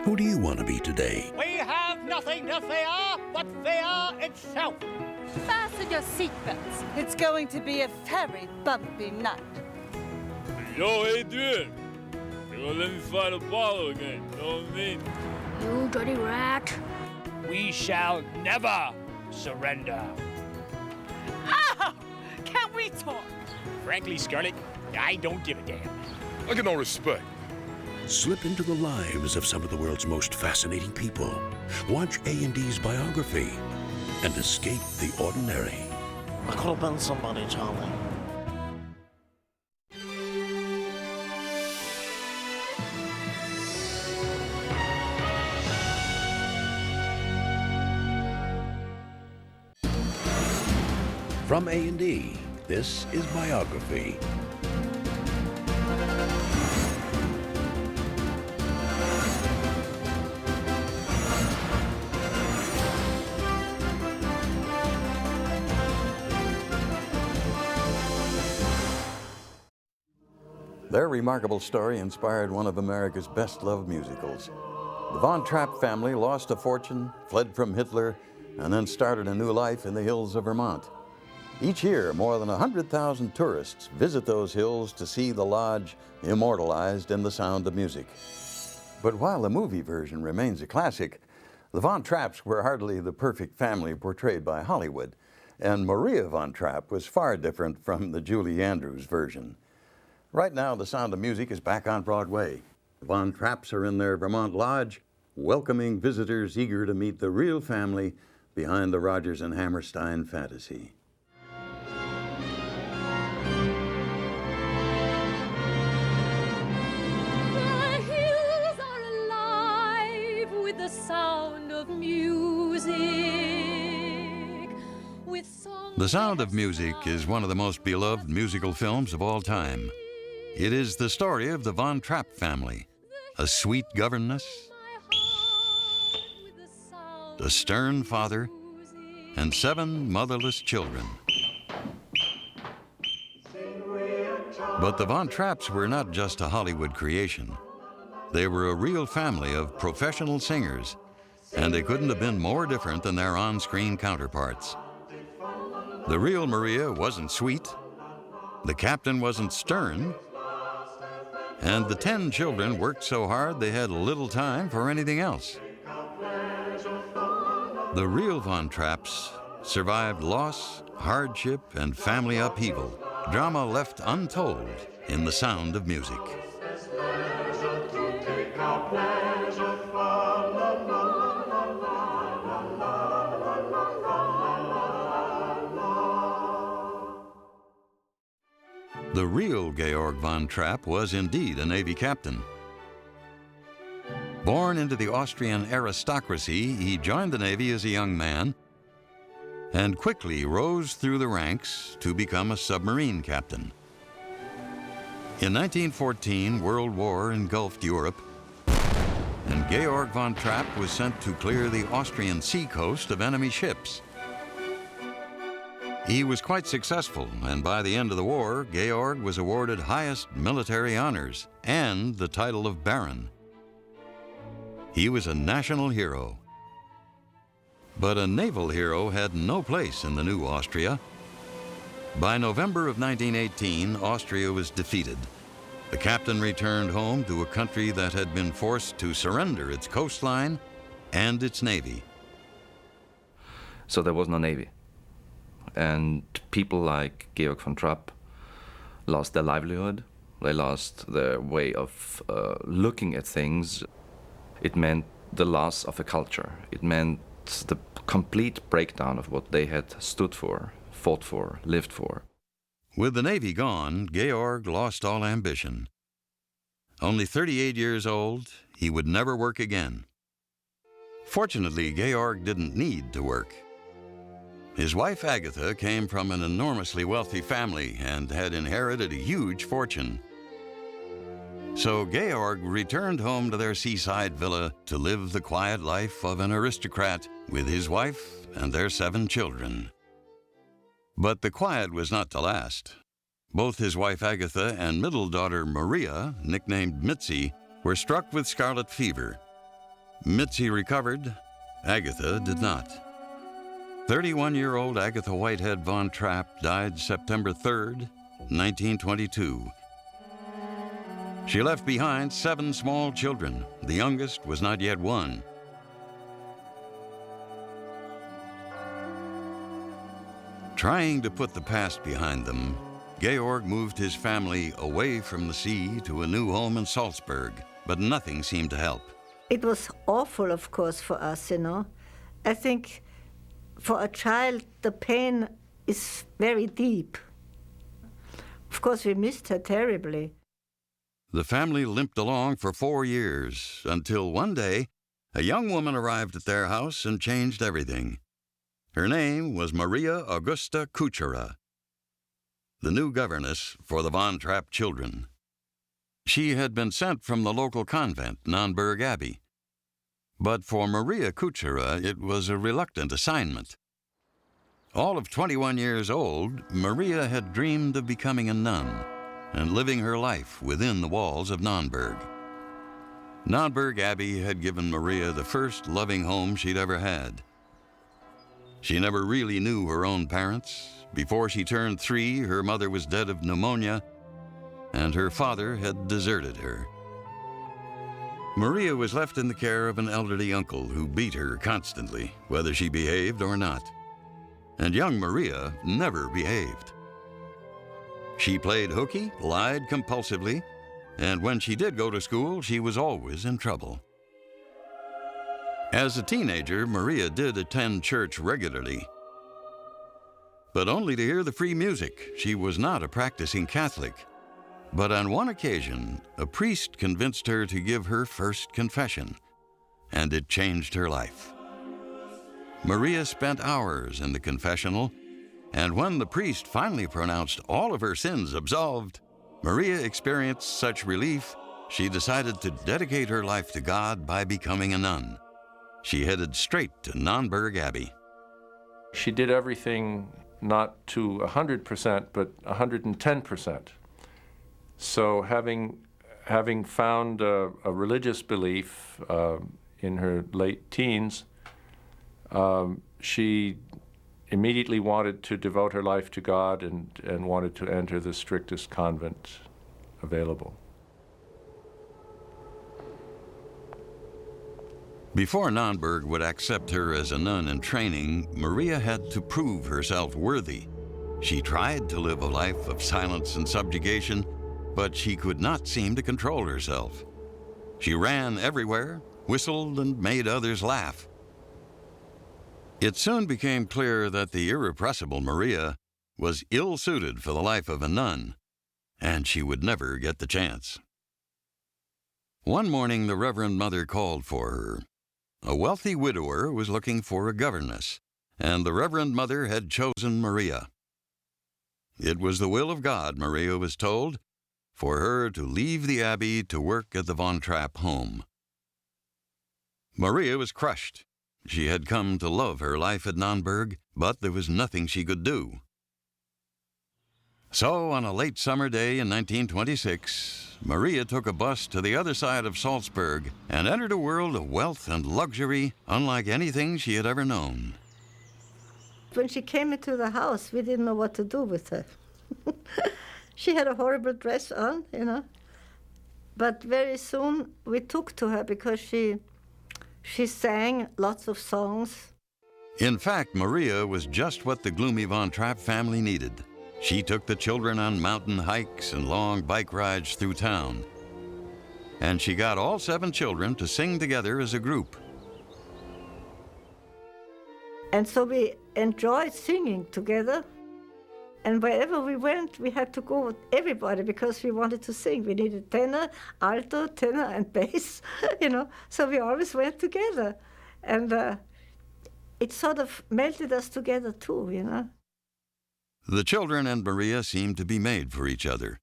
Who do you want to be today? We have nothing to fear but fear itself. Fasten your seatbelts. It's going to be a very bumpy night. Yo, Adrian. You're gonna let me fight Apollo again, you know what I mean? You dirty rat. We shall never surrender. Oh, can we talk? Frankly, Scarlet, I don't give a damn. I get no respect. Slip into the lives of some of the world's most fascinating people. Watch A&D's Biography and escape the ordinary. I could have been somebody, Charlie. From A&D, this is Biography. Their remarkable story inspired one of America's best-loved musicals. The Von Trapp family lost a fortune, fled from Hitler, and then started a new life in the hills of Vermont. Each year, more than 100,000 tourists visit those hills to see the lodge immortalized in the sound of music. But while the movie version remains a classic, the Von Trapps were hardly the perfect family portrayed by Hollywood, and Maria Von Trapp was far different from the Julie Andrews version. Right now, The Sound of Music is back on Broadway. The Von Trapps are in their Vermont lodge, welcoming visitors eager to meet the real family behind the Rodgers and Hammerstein fantasy. The Sound of Music is one of the most beloved musical films of all time. It is the story of the Von Trapp family, a sweet governess, a stern father, and 7 motherless children. But the Von Trapps were not just a Hollywood creation. They were a real family of professional singers, and they couldn't have been more different than their on-screen counterparts. The real Maria wasn't sweet, the captain wasn't stern, and the 10 children worked so hard they had little time for anything else. The real Von Trapps survived loss, hardship, and family upheaval, drama left untold in The Sound of Music. The real Georg von Trapp was indeed a Navy captain. Born into the Austrian aristocracy, he joined the Navy as a young man and quickly rose through the ranks to become a submarine captain. In 1914, World War engulfed Europe, and Georg von Trapp was sent to clear the Austrian seacoast of enemy ships. He was quite successful, and by the end of the war, Georg was awarded highest military honors and the title of Baron. He was a national hero. But a naval hero had no place in the new Austria. By November of 1918, Austria was defeated. The captain returned home to a country that had been forced to surrender its coastline and its navy. So there was no navy. And people like Georg von Trapp lost their livelihood. They lost their way of looking at things. It meant the loss of a culture. It meant the complete breakdown of what they had stood for, fought for, lived for. With the Navy gone, Georg lost all ambition. Only 38 years old, he would never work again. Fortunately, Georg didn't need to work. His wife Agatha came from an enormously wealthy family and had inherited a huge fortune. So Georg returned home to their seaside villa to live the quiet life of an aristocrat with his wife and their 7 children. But the quiet was not to last. Both his wife Agatha and middle daughter Maria, nicknamed Mitzi, were struck with scarlet fever. Mitzi recovered. Agatha did not. 31-year-old Agatha Whitehead von Trapp died September 3rd, 1922. She left behind 7 small children. The youngest was not yet 1. Trying to put the past behind them, Georg moved his family away from the sea to a new home in Salzburg, but nothing seemed to help. It was awful, of course, for us, you know. I think for a child, the pain is very deep. Of course, we missed her terribly. The family limped along for 4 years, until one day, a young woman arrived at their house and changed everything. Her name was Maria Augusta Kuchera, the new governess for the von Trapp children. She had been sent from the local convent, Nonnberg Abbey. But for Maria Kuchera, it was a reluctant assignment. All of 21 years old, Maria had dreamed of becoming a nun and living her life within the walls of Nonnberg. Nonnberg Abbey had given Maria the first loving home she'd ever had. She never really knew her own parents. Before she turned 3, her mother was dead of pneumonia, and her father had deserted her. Maria was left in the care of an elderly uncle who beat her constantly, whether she behaved or not. And young Maria never behaved. She played hooky, lied compulsively, and when she did go to school, she was always in trouble. As a teenager, Maria did attend church regularly, but only to hear the free music. She was not a practicing Catholic. But on one occasion, a priest convinced her to give her first confession, and it changed her life. Maria spent hours in the confessional, and when the priest finally pronounced all of her sins absolved, Maria experienced such relief, she decided to dedicate her life to God by becoming a nun. She headed straight to Nonnberg Abbey. She did everything not to 100%, but 110%. So having found a religious belief in her late teens, she immediately wanted to devote her life to God and wanted to enter the strictest convent available. Before Nonnberg would accept her as a nun in training, Maria had to prove herself worthy. She tried to live a life of silence and subjugation, but she could not seem to control herself. She ran everywhere, whistled, and made others laugh. It soon became clear that the irrepressible Maria was ill-suited for the life of a nun, and she would never get the chance. One morning, the Reverend Mother called for her. A wealthy widower was looking for a governess, and the Reverend Mother had chosen Maria. It was the will of God, Maria was told, for her to leave the abbey to work at the von Trapp home. Maria was crushed. She had come to love her life at Nonnberg, but there was nothing she could do. So, on a late summer day in 1926, Maria took a bus to the other side of Salzburg and entered a world of wealth and luxury unlike anything she had ever known. When she came into the house, we didn't know what to do with her. She had a horrible dress on, you know. But very soon we took to her because she sang lots of songs. In fact, Maria was just what the gloomy von Trapp family needed. She took the children on mountain hikes and long bike rides through town. And she got all 7 children to sing together as a group. And so we enjoyed singing together. And wherever we went, we had to go with everybody because we wanted to sing. We needed tenor, alto, tenor, and bass, you know. So we always went together. And it sort of melted us together too, you know. The children and Maria seemed to be made for each other.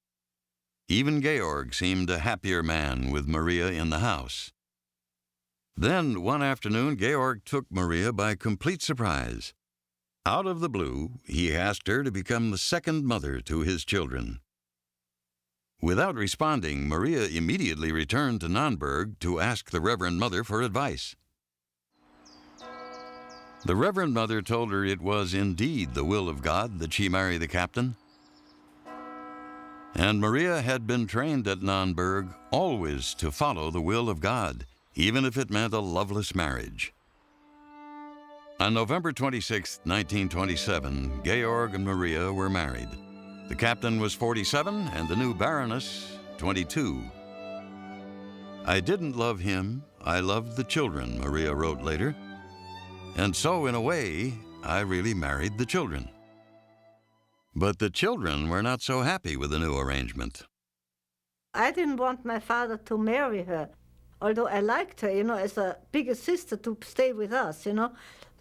Even Georg seemed a happier man with Maria in the house. Then, one afternoon, Georg took Maria by complete surprise. Out of the blue, he asked her to become the second mother to his children. Without responding, Maria immediately returned to Nonnberg to ask the Reverend Mother for advice. The Reverend Mother told her it was indeed the will of God that she marry the captain. And Maria had been trained at Nonnberg always to follow the will of God, even if it meant a loveless marriage. On November 26, 1927, Georg and Maria were married. The captain was 47 and the new Baroness 22. I didn't love him, I loved the children, Maria wrote later. And so, in a way, I really married the children. But the children were not so happy with the new arrangement. I didn't want my father to marry her, although I liked her, as a bigger sister to stay with us,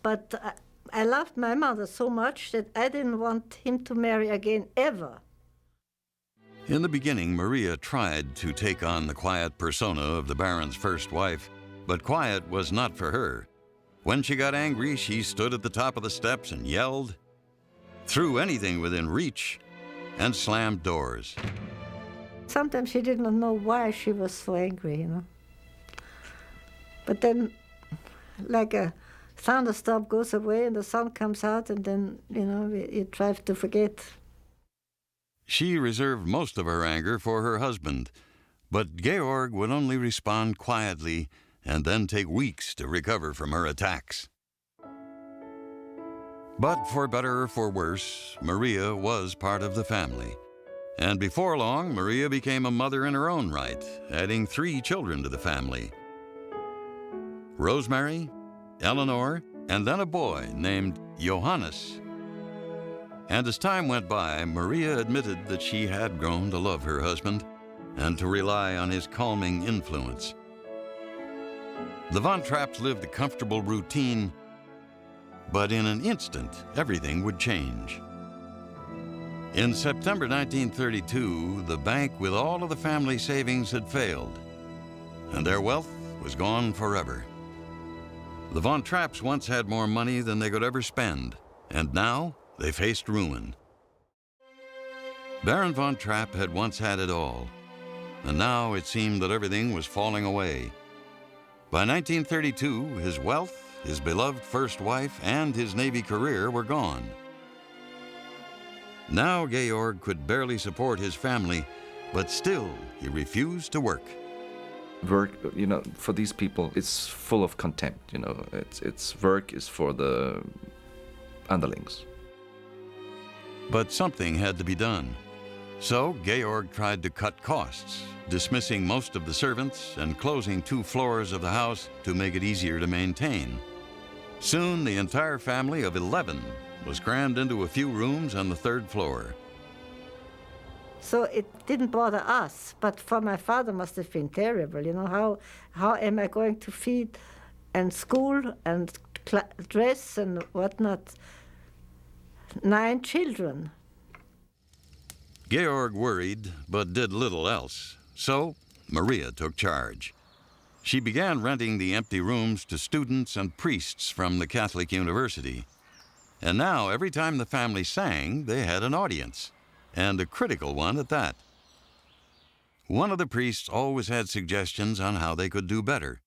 But I loved my mother so much that I didn't want him to marry again, ever. In the beginning, Maria tried to take on the quiet persona of the Baron's first wife, but quiet was not for her. When she got angry, she stood at the top of the steps and yelled, threw anything within reach, and slammed doors. Sometimes she did not know why she was so angry, But then, like a thunderstorm goes away and the sun comes out, and then, you try to forget. She reserved most of her anger for her husband, but Georg would only respond quietly and then take weeks to recover from her attacks. But for better or for worse, Maria was part of the family. And before long, Maria became a mother in her own right, adding 3 children to the family: Rosemary, Eleanor, and then a boy named Johannes. And as time went by, Maria admitted that she had grown to love her husband and to rely on his calming influence. The Von Trapps lived a comfortable routine, but in an instant, everything would change. In September 1932, the bank with all of the family savings had failed, and their wealth was gone forever. The Von Trapps once had more money than they could ever spend, and now they faced ruin. Baron Von Trapp had once had it all, and now it seemed that everything was falling away. By 1932, his wealth, his beloved first wife, and his Navy career were gone. Now Georg could barely support his family, but still he refused to work. Work, for these people, it's full of contempt. It's work is for the underlings. But something had to be done. So Georg tried to cut costs, dismissing most of the servants and closing 2 floors of the house to make it easier to maintain. Soon the entire family of 11 was crammed into a few rooms on the 3rd floor. So it didn't bother us, but for my father must have been terrible. How am I going to feed and school and dress and whatnot 9 children? Georg worried, but did little else. So Maria took charge. She began renting the empty rooms to students and priests from the Catholic University. And now, every time the family sang, they had an audience, and a critical one at that. One of the priests always had suggestions on how they could do better.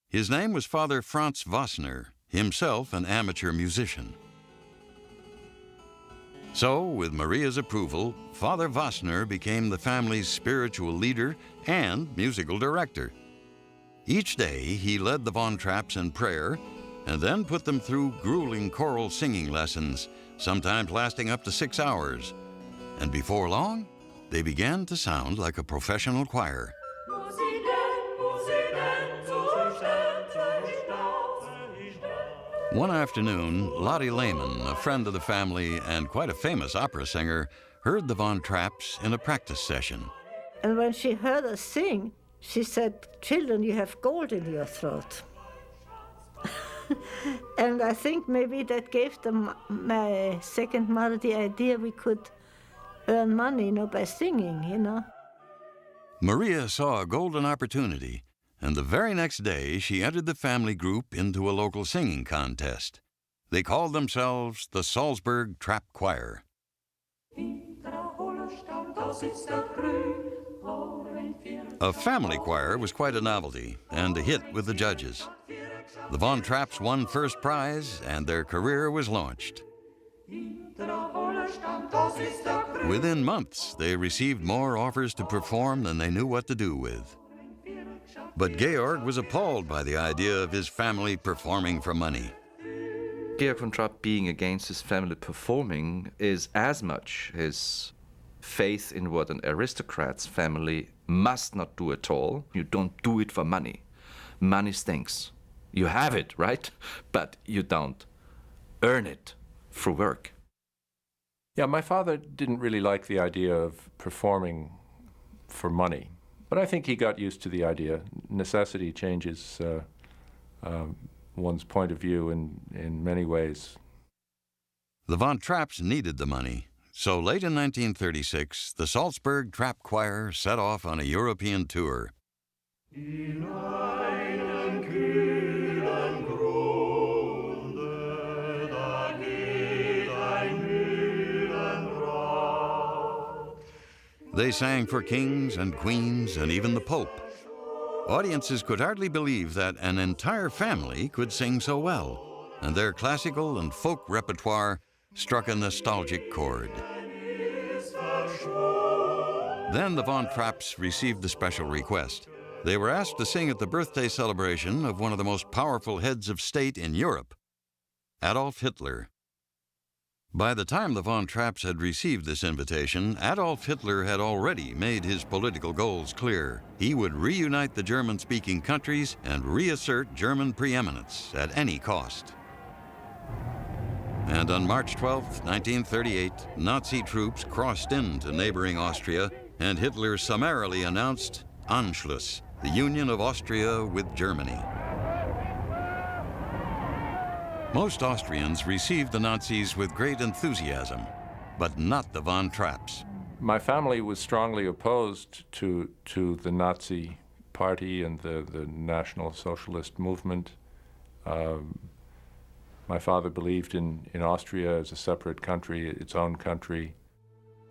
His name was Father Franz Wassner, himself an amateur musician. So, with Maria's approval, Father Wassner became the family's spiritual leader and musical director. Each day, he led the Von Trapps in prayer and then put them through grueling choral singing lessons, sometimes lasting up to 6 hours. And before long, they began to sound like a professional choir. One afternoon, Lottie Lehman, a friend of the family and quite a famous opera singer, heard the Von Trapps in a practice session. And when she heard us sing, she said, "Children, you have gold in your throat." And I think maybe that gave my second mother the idea we could earn money, by singing, Maria saw a golden opportunity, and the very next day she entered the family group into a local singing contest. They called themselves the Salzburg Trapp Choir. A family choir was quite a novelty and a hit with the judges. The Von Trapps won first prize and their career was launched. Within months, they received more offers to perform than they knew what to do with. But Georg was appalled by the idea of his family performing for money. Georg von Trapp being against his family performing is as much his faith in what an aristocrat's family must not do at all. You don't do it for money. Money stinks. You have it, right? But you don't earn it through work. Yeah, my father didn't really like the idea of performing for money, but I think he got used to the idea. Necessity changes one's point of view in many ways. The Von Trapps needed the money, so late in 1936, the Salzburg Trapp Choir set off on a European tour. They sang for kings and queens and even the Pope. Audiences could hardly believe that an entire family could sing so well, and their classical and folk repertoire struck a nostalgic chord. Then the Von Trapps received a special request. They were asked to sing at the birthday celebration of one of the most powerful heads of state in Europe, Adolf Hitler. By the time the Von Trapps had received this invitation, Adolf Hitler had already made his political goals clear. He would reunite the German-speaking countries and reassert German preeminence at any cost. And on March 12, 1938, Nazi troops crossed into neighboring Austria, and Hitler summarily announced Anschluss, the union of Austria with Germany. Most Austrians received the Nazis with great enthusiasm, but not the Von Trapps. My family was strongly opposed to the Nazi Party and the National Socialist movement. My father believed in Austria as a separate country, its own country.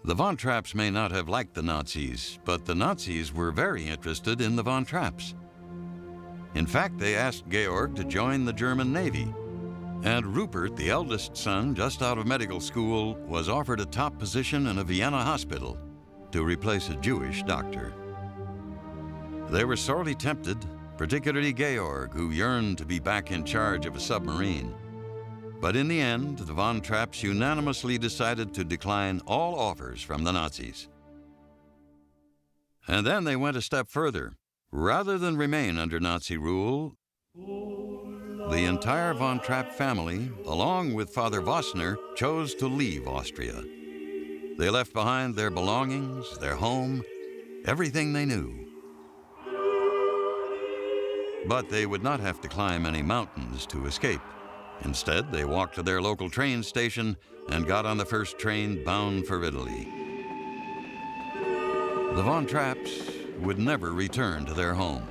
The Von Trapps may not have liked the Nazis, but the Nazis were very interested in the Von Trapps. In fact, they asked Georg to join the German Navy. And Rupert, the eldest son, just out of medical school, was offered a top position in a Vienna hospital to replace a Jewish doctor. They were sorely tempted, particularly Georg, who yearned to be back in charge of a submarine. But in the end, the Von Trapps unanimously decided to decline all offers from the Nazis. And then they went a step further. Rather than remain under Nazi rule, the entire Von Trapp family, along with Father Vossner, chose to leave Austria. They left behind their belongings, their home, everything they knew. But they would not have to climb any mountains to escape. Instead, they walked to their local train station and got on the first train bound for Italy. The Von Trapps would never return to their home.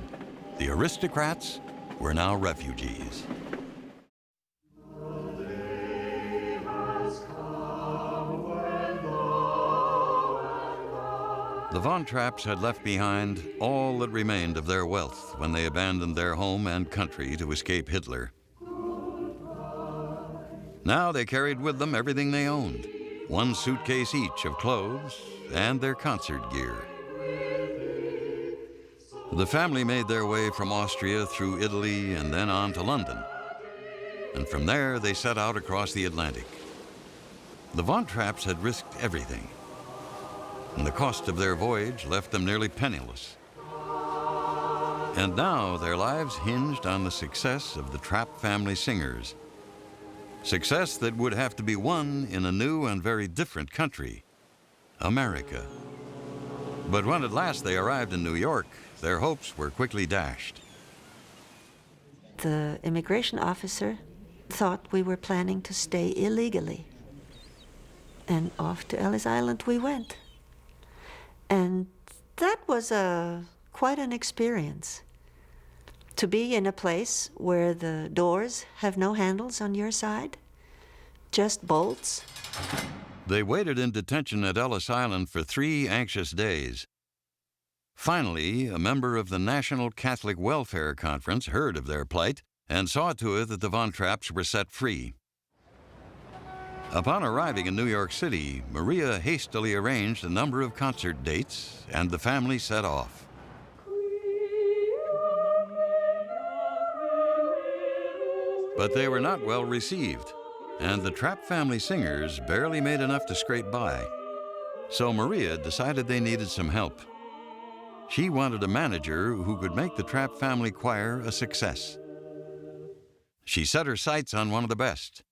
The aristocrats were now refugees. The Von Trapps had left behind all that remained of their wealth when they abandoned their home and country to escape Hitler. Now they carried with them everything they owned, one suitcase each of clothes and their concert gear. The family made their way from Austria through Italy and then on to London. And from there, they set out across the Atlantic. The Von Trapps had risked everything, and the cost of their voyage left them nearly penniless. And now their lives hinged on the success of the Trapp family singers. Success that would have to be won in a new and very different country, America. But when at last they arrived in New York, their hopes were quickly dashed. The immigration officer thought we were planning to stay illegally. And off to Ellis Island we went. And that was quite an experience. To be in a place where the doors have no handles on your side, just bolts. They waited in detention at Ellis Island for 3 anxious days. Finally, a member of the National Catholic Welfare Conference heard of their plight and saw to it that the Von Trapps were set free. Upon arriving in New York City, Maria hastily arranged a number of concert dates, and the family set off. But they were not well received, and the Trapp family singers barely made enough to scrape by. So Maria decided they needed some help. She wanted a manager who could make the Trapp family choir a success. She set her sights on one of the best,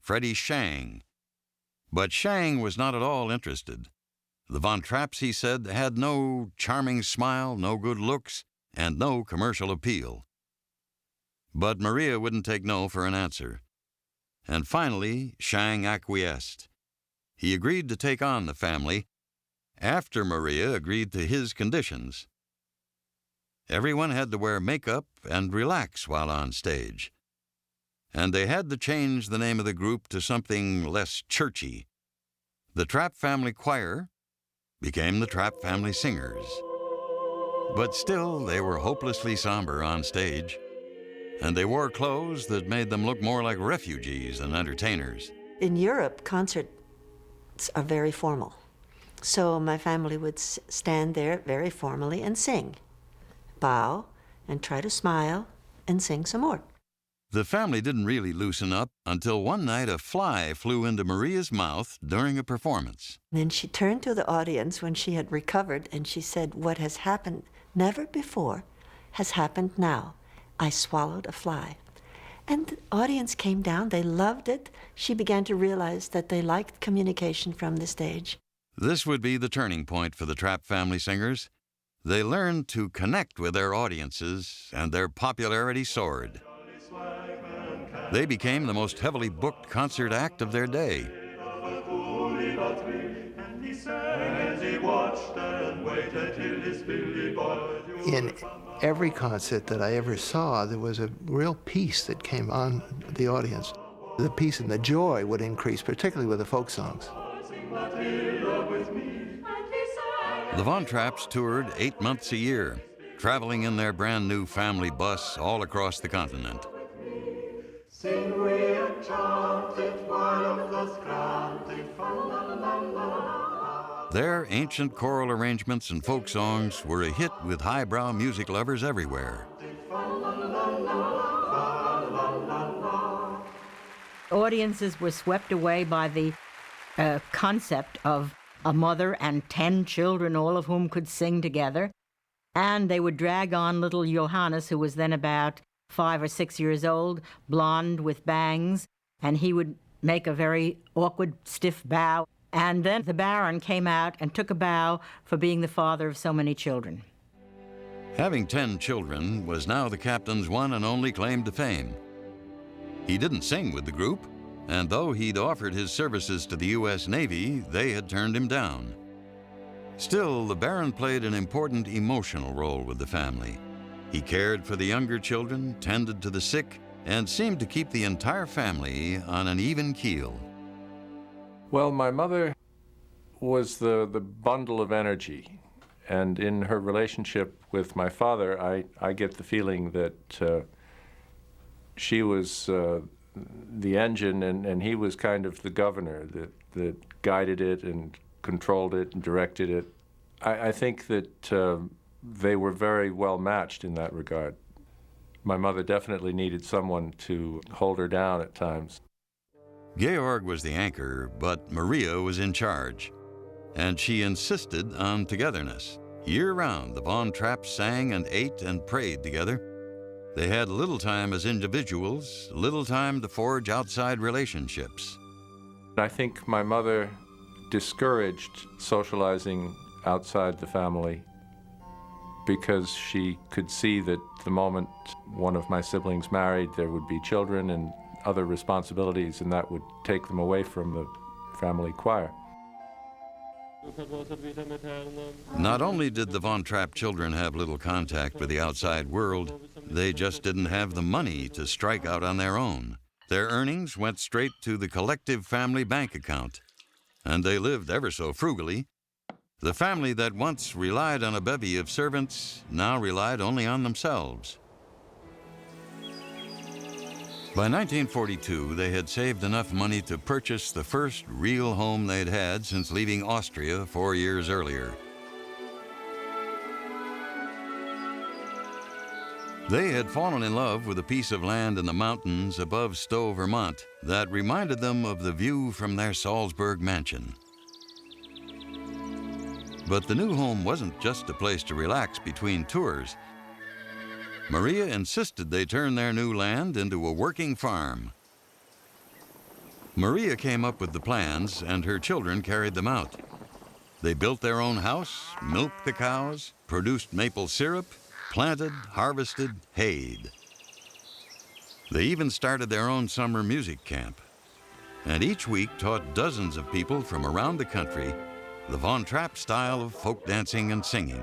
Freddie Shang. But Shang was not at all interested. The Von Trapps, he said, had no charming smile, no good looks, and no commercial appeal. But Maria wouldn't take no for an answer. And finally, Shang acquiesced. He agreed to take on the family after Maria agreed to his conditions. Everyone had to wear makeup and relax while on stage. And they had to change the name of the group to something less churchy. The Trapp Family Choir became the Trapp Family Singers. But still, they were hopelessly somber on stage, and they wore clothes that made them look more like refugees than entertainers. In Europe, concerts are very formal. So my family would stand there very formally and sing, bow, and try to smile, and sing some more. The family didn't really loosen up until one night a fly flew into Maria's mouth during a performance. Then she turned to the audience when she had recovered, and she said, "What has happened never before has happened now. I swallowed a fly." And the audience came down. They loved it. She began to realize that they liked communication from the stage. This would be the turning point for the Trapp family singers. They learned to connect with their audiences, and their popularity soared. They became the most heavily booked concert act of their day. In every concert that I ever saw, there was a real peace that came on the audience. The peace and the joy would increase, particularly with the folk songs. The Von Trapps toured 8 months a year, traveling in their brand new family bus all across the continent. Sing we and chant it while of us granted, Their ancient choral arrangements and folk songs were a hit with highbrow music lovers everywhere. Audiences were swept away by the concept of a mother and 10 children, all of whom could sing together. And they would drag on little Johannes, who was then about 5 or 6 years old, blonde with bangs, and he would make a very awkward, stiff bow. And then the Baron came out and took a bow for being the father of so many children. Having 10 children was now the captain's one and only claim to fame. He didn't sing with the group, and though he'd offered his services to the U.S. Navy, they had turned him down. Still, the Baron played an important emotional role with the family. He cared for the younger children, tended to the sick, and seemed to keep the entire family on an even keel. Well, my mother was the bundle of energy, and in her relationship with my father, I get the feeling that she was the engine and he was kind of the governor that guided it and controlled it and directed it. I think that they were very well matched in that regard. My mother definitely needed someone to hold her down at times. Georg was the anchor, but Maria was in charge, and she insisted on togetherness. Year-round, the Von Trapps sang and ate and prayed together. They had little time as individuals, little time to forge outside relationships. I think my mother discouraged socializing outside the family because she could see that the moment one of my siblings married, there would be children and other responsibilities, and that would take them away from the family choir. Not only did the Von Trapp children have little contact with the outside world, they just didn't have the money to strike out on their own. Their earnings went straight to the collective family bank account, and they lived ever so frugally. The family that once relied on a bevy of servants now relied only on themselves. By 1942, they had saved enough money to purchase the first real home they'd had since leaving Austria 4 years earlier. They had fallen in love with a piece of land in the mountains above Stowe, Vermont, that reminded them of the view from their Salzburg mansion. But the new home wasn't just a place to relax between tours. Maria insisted they turn their new land into a working farm. Maria came up with the plans, and her children carried them out. They built their own house, milked the cows, produced maple syrup, planted, harvested, hayed. They even started their own summer music camp, and each week taught dozens of people from around the country the Von Trapp style of folk dancing and singing.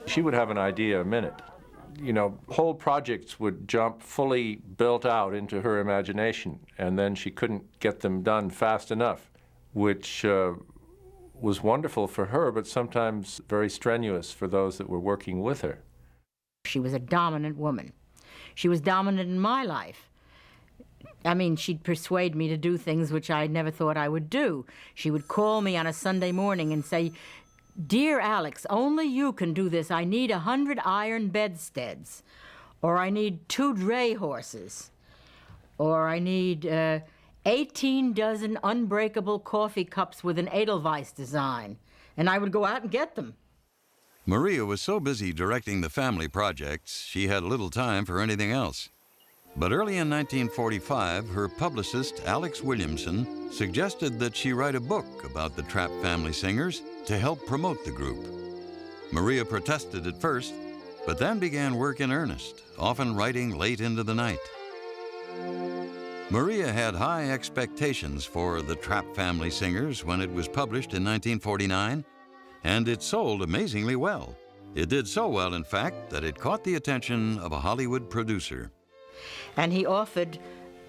She would have an idea a minute. You know, whole projects would jump fully built out into her imagination, and then she couldn't get them done fast enough, which was wonderful for her, but sometimes very strenuous for those that were working with her. She was a dominant woman. She was dominant in my life. I mean, she'd persuade me to do things which I never thought I would do. She would call me on a Sunday morning and say, "Dear Alex, only you can do this. I need 100 iron bedsteads, or I need 2 dray horses, or I need 18 dozen unbreakable coffee cups with an Edelweiss design." And I would go out and get them. Maria was so busy directing the family projects, she had little time for anything else. But early in 1945, her publicist, Alex Williamson, suggested that she write a book about the Trapp family singers to help promote the group. Maria protested at first, but then began work in earnest, often writing late into the night. Maria had high expectations for the Trapp family singers when it was published in 1949, and it sold amazingly well. It did so well, in fact, that it caught the attention of a Hollywood producer. And he offered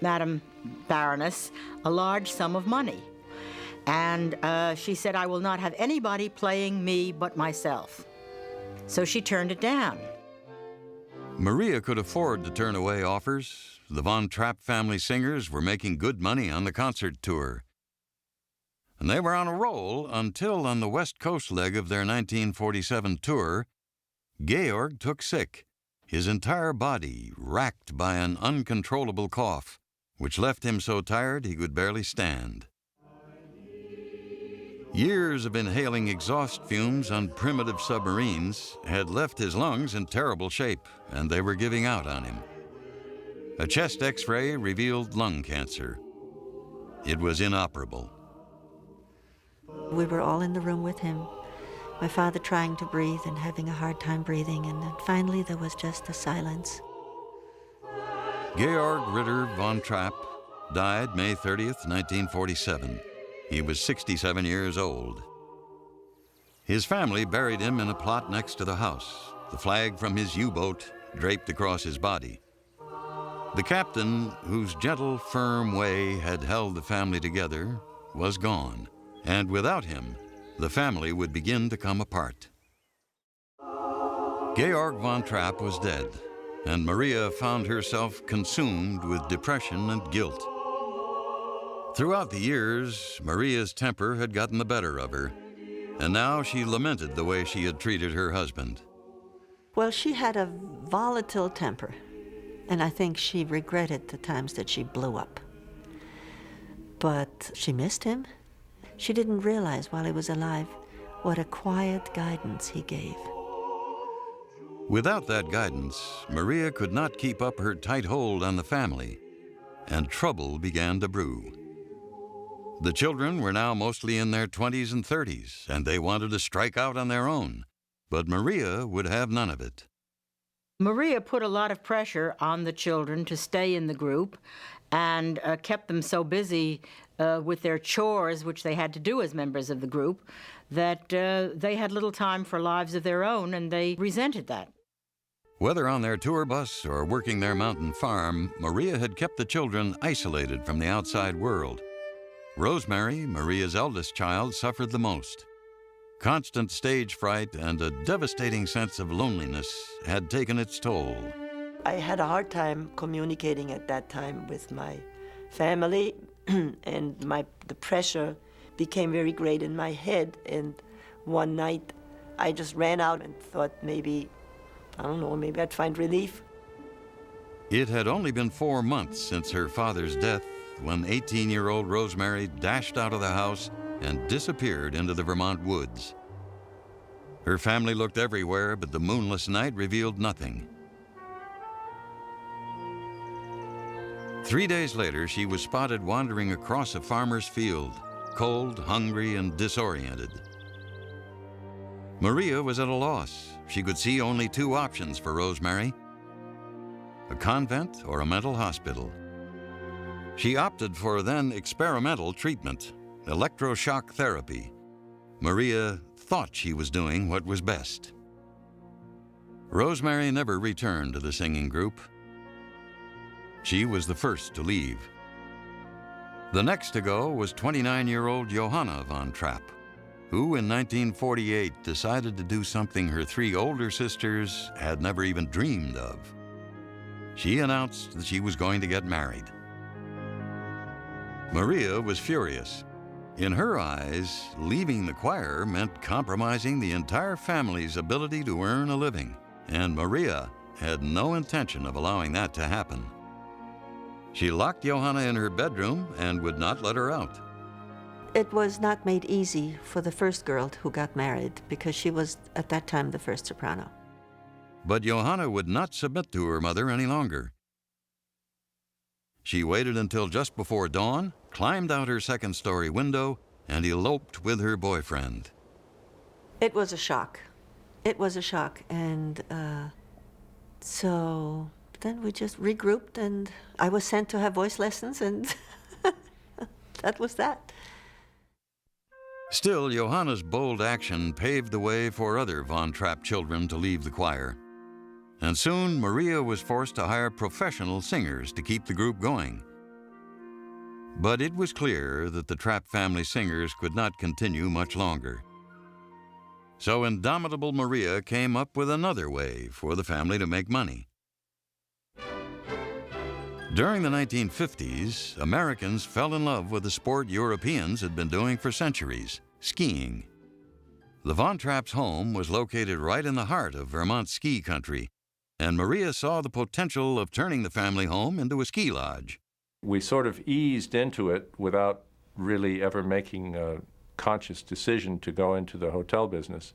Madame Baroness a large sum of money. And she said, "I will not have anybody playing me but myself." So she turned it down. Maria could afford to turn away offers. The Von Trapp family singers were making good money on the concert tour. And they were on a roll until, on the West Coast leg of their 1947 tour, Georg took sick, his entire body racked by an uncontrollable cough, which left him so tired he could barely stand. Years of inhaling exhaust fumes on primitive submarines had left his lungs in terrible shape, and they were giving out on him. A chest X-ray revealed lung cancer. It was inoperable. We were all in the room with him. My father trying to breathe and having a hard time breathing, and then finally there was just a silence. Georg Ritter von Trapp died May 30th, 1947. He was 67 years old. His family buried him in a plot next to the house, the flag from his U-boat draped across his body. The captain, whose gentle, firm way had held the family together, was gone, and without him, the family would begin to come apart. Georg von Trapp was dead, and Maria found herself consumed with depression and guilt. Throughout the years, Maria's temper had gotten the better of her, and now she lamented the way she had treated her husband. Well, she had a volatile temper, and I think she regretted the times that she blew up. But she missed him. She didn't realize while he was alive what a quiet guidance he gave. Without that guidance, Maria could not keep up her tight hold on the family, and trouble began to brew. The children were now mostly in their 20s and 30s, and they wanted to strike out on their own, but Maria would have none of it. Maria put a lot of pressure on the children to stay in the group and kept them so busy with their chores, which they had to do as members of the group, that they had little time for lives of their own, and they resented that. Whether on their tour bus or working their mountain farm, Maria had kept the children isolated from the outside world. Rosemary, Maria's eldest child, suffered the most. Constant stage fright and a devastating sense of loneliness had taken its toll. I had a hard time communicating at that time with my family, and the pressure became very great in my head. And one night, I just ran out and thought maybe I'd find relief. It had only been 4 months since her father's death when 18-year-old Rosemary dashed out of the house and disappeared into the Vermont woods. Her family looked everywhere, but the moonless night revealed nothing. 3 days later, she was spotted wandering across a farmer's field, cold, hungry, and disoriented. Maria was at a loss. She could see only 2 options for Rosemary: a convent or a mental hospital. She opted for then experimental treatment, electroshock therapy. Maria thought she was doing what was best. Rosemary never returned to the singing group. She was the first to leave. The next to go was 29-year-old Johanna von Trapp, who in 1948 decided to do something her 3 older sisters had never even dreamed of. She announced that she was going to get married. Maria was furious. In her eyes, leaving the choir meant compromising the entire family's ability to earn a living, and Maria had no intention of allowing that to happen. She locked Johanna in her bedroom and would not let her out. It was not made easy for the first girl who got married because she was, at that time, the first soprano. But Johanna would not submit to her mother any longer. She waited until just before dawn, climbed out her second-story window, and eloped with her boyfriend. It was a shock. It was a shock, and so then we just regrouped, and I was sent to have voice lessons, and that was that. Still, Johanna's bold action paved the way for other Von Trapp children to leave the choir. And soon, Maria was forced to hire professional singers to keep the group going. But it was clear that the Trapp family singers could not continue much longer. So indomitable Maria came up with another way for the family to make money. During the 1950s, Americans fell in love with the sport Europeans had been doing for centuries: skiing. The Von Trapp's home was located right in the heart of Vermont ski country, and Maria saw the potential of turning the family home into a ski lodge. We sort of eased into it without really ever making a conscious decision to go into the hotel business.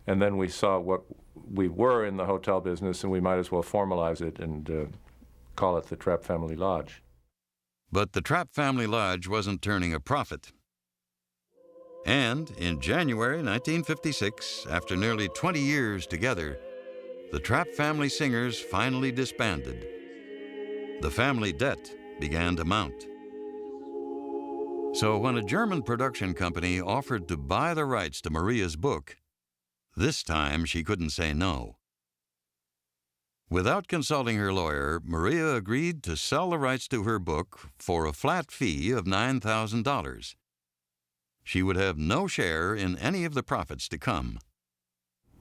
And then we saw what we were in the hotel business, and we might as well formalize it and call it the Trapp Family Lodge. But the Trapp Family Lodge wasn't turning a profit. And in January 1956, after nearly 20 years together, the Trapp family singers finally disbanded. The family debt began to mount. So when a German production company offered to buy the rights to Maria's book, this time she couldn't say no. Without consulting her lawyer, Maria agreed to sell the rights to her book for a flat fee of $9,000. She would have no share in any of the profits to come.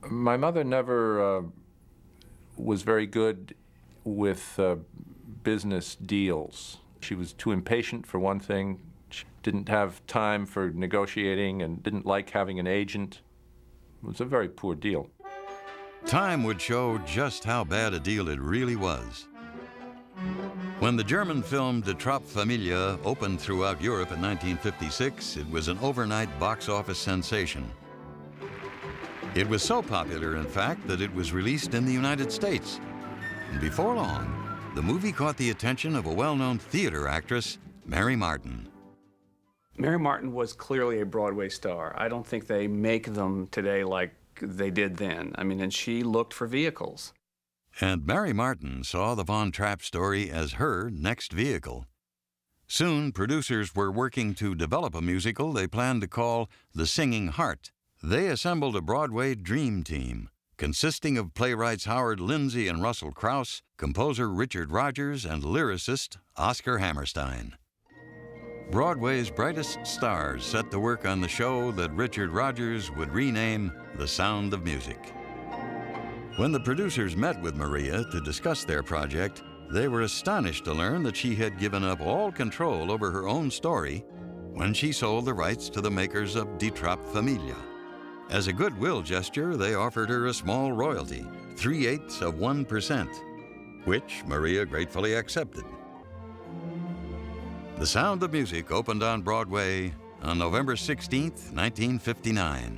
My mother never was very good with business deals. She was too impatient, for one thing. She didn't have time for negotiating and didn't like having an agent. It was a very poor deal. Time would show just how bad a deal it really was. When the German film Die Trapp-Familie opened throughout Europe in 1956, it was an overnight box office sensation. It was so popular, in fact, that it was released in the United States. And before long, the movie caught the attention of a well-known theater actress, Mary Martin. Mary Martin was clearly a Broadway star. I don't think they make them today like they did then. I mean, and she looked for vehicles. And Mary Martin saw the Von Trapp story as her next vehicle. Soon, producers were working to develop a musical they planned to call The Singing Heart. They assembled a Broadway dream team: consisting of playwrights Howard Lindsay and Russell Krauss, composer Richard Rodgers, and lyricist Oscar Hammerstein. Broadway's brightest stars set to work on the show that Richard Rodgers would rename The Sound of Music. When the producers met with Maria to discuss their project, they were astonished to learn that she had given up all control over her own story when she sold the rights to the makers of Die Trapp Familie. As a goodwill gesture, they offered her a small royalty, 0.3%, which Maria gratefully accepted. The Sound of Music opened on Broadway on November 16, 1959.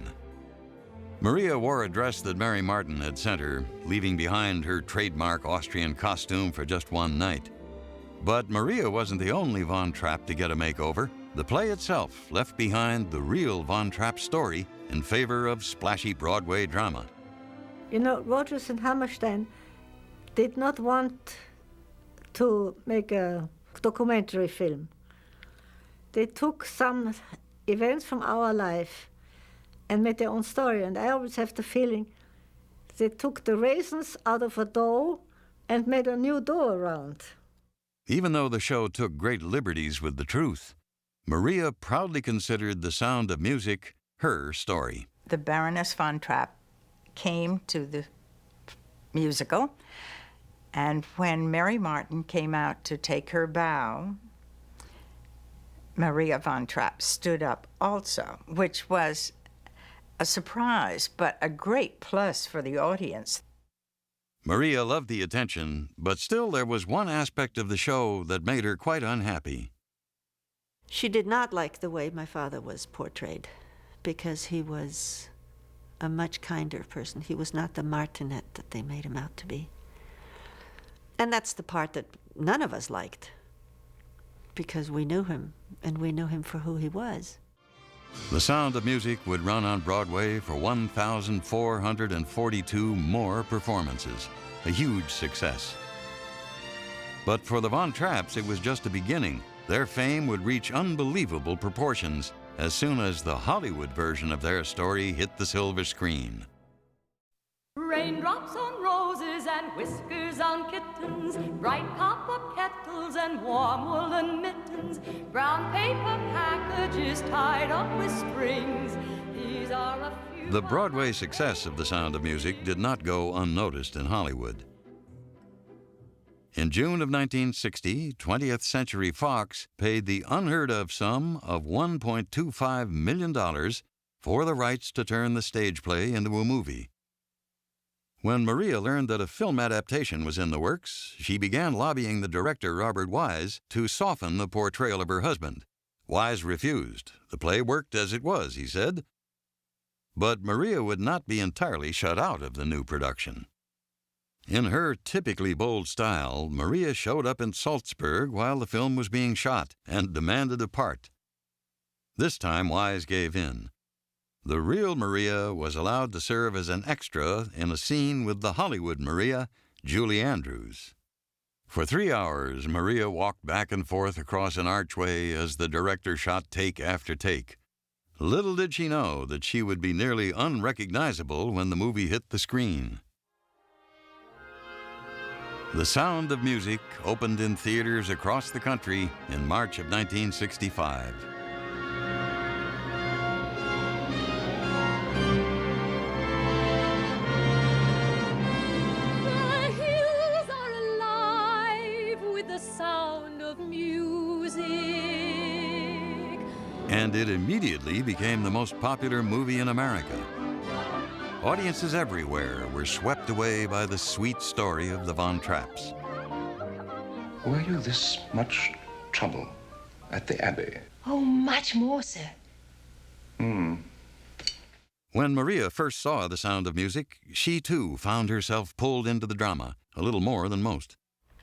Maria wore a dress that Mary Martin had sent her, leaving behind her trademark Austrian costume for just one night. But Maria wasn't the only Von Trapp to get a makeover. The play itself left behind the real Von Trapp story in favor of splashy Broadway drama. You know, Rodgers and Hammerstein did not want to make a documentary film. They took some events from our life and made their own story, and I always have the feeling they took the raisins out of a dough and made a new dough around. Even though the show took great liberties with the truth, Maria proudly considered The Sound of Music her story. The Baroness von Trapp came to the musical, and when Mary Martin came out to take her bow, Maria von Trapp stood up also, which was a surprise, but a great plus for the audience. Maria loved the attention, but still there was one aspect of the show that made her quite unhappy. She did not like the way my father was portrayed, because he was a much kinder person. He was not the martinet that they made him out to be. And that's the part that none of us liked, because we knew him, and we knew him for who he was. The Sound of Music would run on Broadway for 1,442 more performances, a huge success. But for the Von Trapps, it was just a beginning. Their fame would reach unbelievable proportions as soon as the Hollywood version of their story hit the silver screen. Raindrops on roses and whiskers on kittens, bright copper kettles and warm woolen mittens, brown paper packages tied up with strings. These are a few. The Broadway success of The Sound of Music did not go unnoticed in Hollywood. In June of 1960, 20th Century Fox paid the unheard-of sum of $1.25 million for the rights to turn the stage play into a movie. When Maria learned that a film adaptation was in the works, she began lobbying the director, Robert Wise, to soften the portrayal of her husband. Wise refused. The play worked as it was, he said. But Maria would not be entirely shut out of the new production. In her typically bold style, Maria showed up in Salzburg while the film was being shot and demanded a part. This time, Wise gave in. The real Maria was allowed to serve as an extra in a scene with the Hollywood Maria, Julie Andrews. For 3 hours, Maria walked back and forth across an archway as the director shot take after take. Little did she know that she would be nearly unrecognizable when the movie hit the screen. The Sound of Music opened in theaters across the country in March of 1965. And it immediately became the most popular movie in America. Audiences everywhere were swept away by the sweet story of the Von Trapps. Were you this much trouble at the Abbey? Oh, much more, sir. When Maria first saw The Sound of Music, she too found herself pulled into the drama, a little more than most.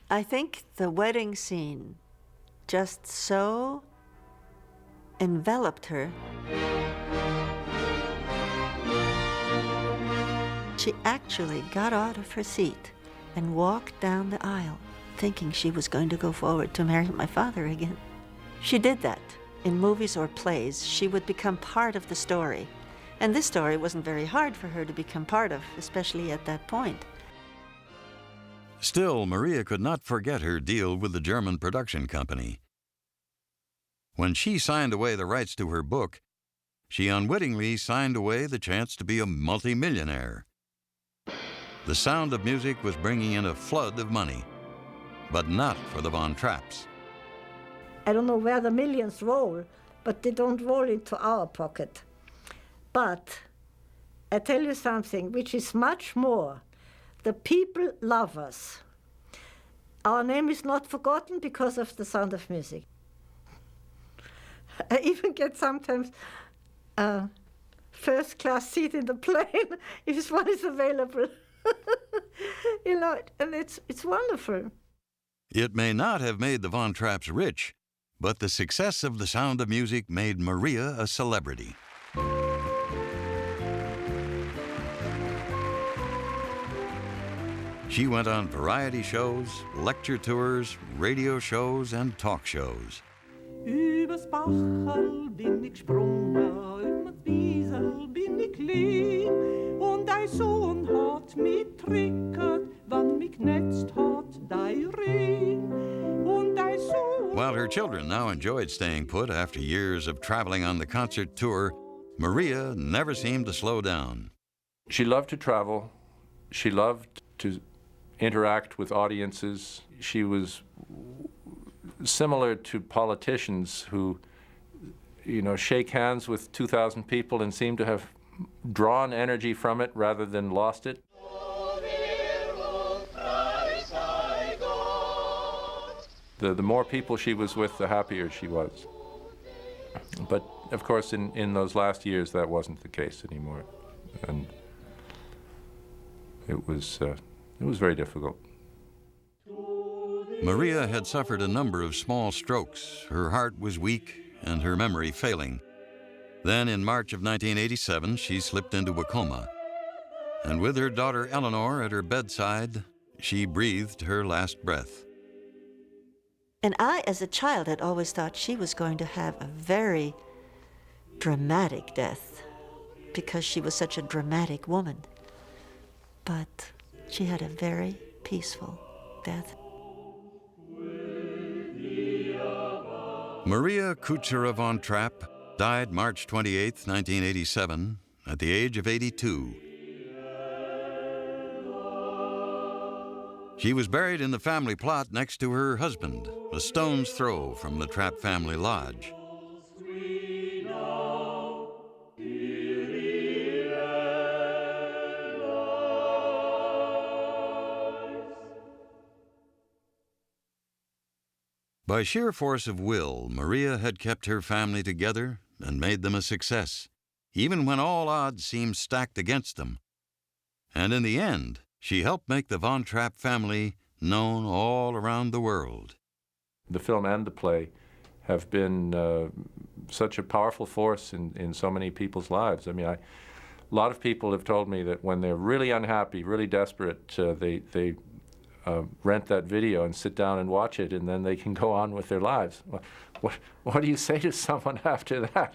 I think the wedding scene just so enveloped her. She actually got out of her seat and walked down the aisle, thinking she was going to go forward to marry my father again. She did that. In movies or plays, she would become part of the story, And this story wasn't very hard for her to become part of, especially at that point. Still, Maria could not forget her deal with the German production company. When she signed away the rights to her book, she unwittingly signed away the chance to be a multimillionaire. The Sound of Music was bringing in a flood of money, but not for the Von Trapps. I don't know where the millions roll, but they don't roll into our pocket. But I tell you something, which is much more. The people love us. Our name is not forgotten because of the Sound of Music. I even get sometimes a first-class seat in the plane if one is available. You know, and it's wonderful. It may not have made the Von Trapps rich, but the success of the Sound of Music made Maria a celebrity. She went on variety shows, lecture tours, radio shows, and talk shows. Übers Bachel bin ich sprungen, mit Wiesel bin ich lieb, und ein Sohn hat mich tricket, wann mich netzt hat dei Ring, und ein Sohn... While her children now enjoyed staying put after years of traveling on the concert tour, Maria never seemed to slow down. She loved to travel. She loved to interact with audiences. She was similar to politicians who, you know, shake hands with 2,000 people and seem to have drawn energy from it rather than lost it. The more people she was with, the happier she was. But of course, in those last years, that wasn't the case anymore, and it was very difficult. Maria had suffered a number of small strokes. Her heart was weak and her memory failing. Then in March of 1987, she slipped into a coma. And with her daughter Eleanor at her bedside, she breathed her last breath. And I, as a child, had always thought she was going to have a very dramatic death because she was such a dramatic woman. But she had a very peaceful death. Maria Kuchera von Trapp died March 28, 1987, at the age of 82. She was buried in the family plot next to her husband, a stone's throw from the Trapp family lodge. By sheer force of will, Maria had kept her family together and made them a success, even when all odds seemed stacked against them. And in the end, she helped make the Von Trapp family known all around the world. The film and the play have been such a powerful force in so many people's lives. I mean, a lot of people have told me that when they're really unhappy, really desperate, they rent that video and sit down and watch it, and then they can go on with their lives. What do you say to someone after that?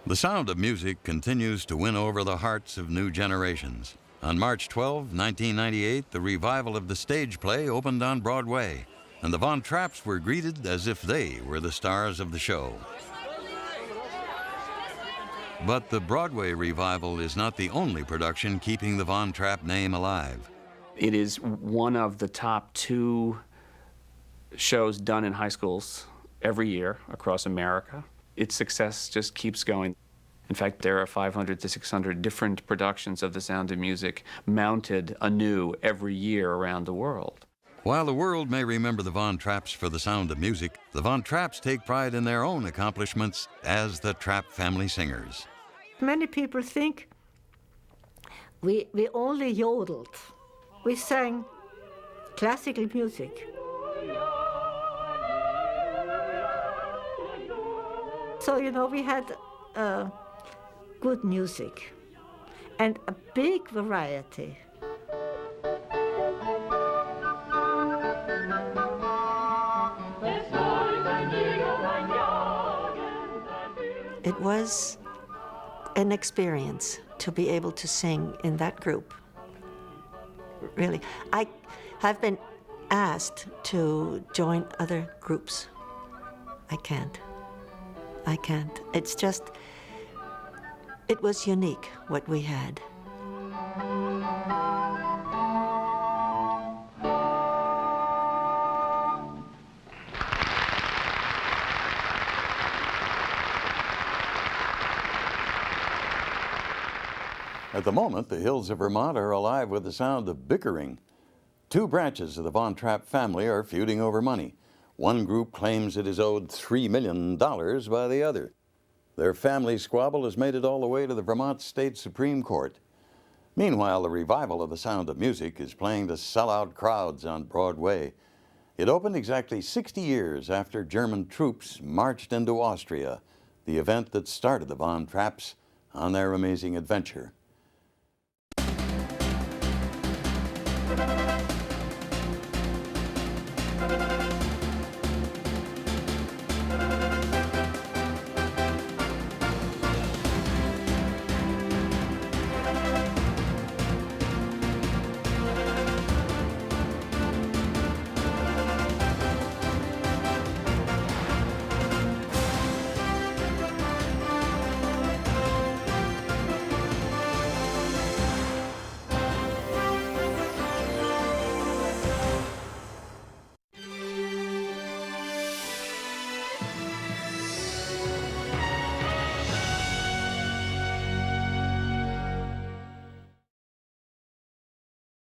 The Sound of Music continues to win over the hearts of new generations. On March 12, 1998, the revival of the stage play opened on Broadway, and the Von Trapps were greeted as if they were the stars of the show. But the Broadway revival is not the only production keeping the Von Trapp name alive. It is one of the top 2 shows done in high schools every year across America. Its success just keeps going. In fact, there are 500 to 600 different productions of The Sound of Music mounted anew every year around the world. While the world may remember the Von Trapps for The Sound of Music, the Von Trapps take pride in their own accomplishments as the Trapp family singers. Many people think we only yodeled. We sang classical music. So, you know, we had good music and a big variety. It it was an experience to be able to sing in that group. Really. I have been asked to join other groups. I can't. It's just, it was unique what we had. At the moment, the hills of Vermont are alive with the sound of bickering. Two branches of the Von Trapp family are feuding over money. One group claims it is owed $3 million by the other. Their family squabble has made it all the way to the Vermont State Supreme Court. Meanwhile, the revival of The Sound of Music is playing to sellout crowds on Broadway. It opened exactly 60 years after German troops marched into Austria, the event that started the Von Trapps on their amazing adventure.